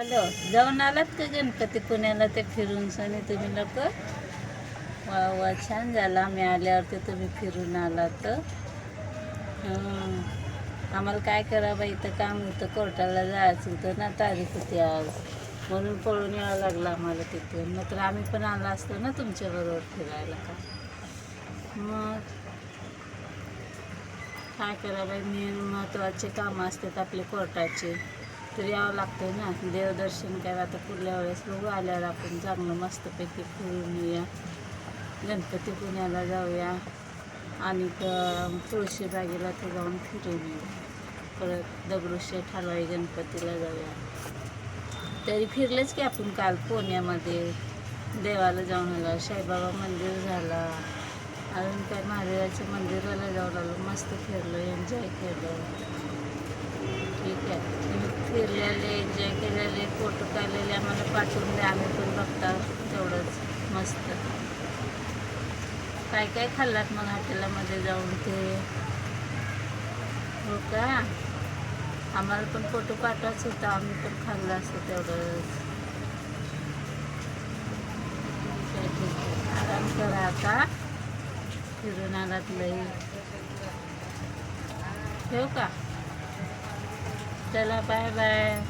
Hello, जाऊन आलात का गणपती पुण्याला ते फिरून सनी तुम्ही लोक? वा वा, छान झालं. आम्ही आल्यावरती तुम्ही फिरून आलात. हं. आम्हाला काय करावं, इथं काम होतं, कोर्टाला जायचं होतं ना, तारीख होती आज, म्हणून पळून यावं लागलं आम्हाला तिथून. नंतर आम्ही पण आलो असतो ना तुमच्याबरोबर फिरायला. का मग काय करावं, मेन महत्त्वाचे कामं असतात आपले कोर्टाचे, तर यावं लागतं ना. देवदर्शन काय आता पुढल्या वेळेस बघू, आल्यावर आपण चांगलं मस्तपैकी फिरून येऊया. गणपती पुण्याला जाऊया आणि तुळशीबागेला ते जाऊन फिरून येऊया. परत दगडूशेठ हलवाई गणपतीला जाऊया. तरी फिरलेच की आपण काल पुण्यामध्ये देवाला जाऊन आलो, साईबाबा मंदिर झाला, अजून काय महादेवाच्या मंदिराला जाऊन आलो, मस्त फिरलो, एन्जॉय केलं. ठीक आहे, तुम्ही फिरलेले, एन्जॉय केलेले, फोटो काढलेले आम्हाला पाठवून द्या, आम्ही पण बघता तेवढंच मस्त. काय काय खाल्लात मग हॉटेलामध्ये जाऊन ते? हो का, आम्हाला पण फोटो पाठवायचं होता, आम्ही पण खाल्लं असतं तेवढंच. ठीक आहे, ठीक आहे, आराम करा आता, फिरून आलात लई. ठेवू का? चला, बाय बाय.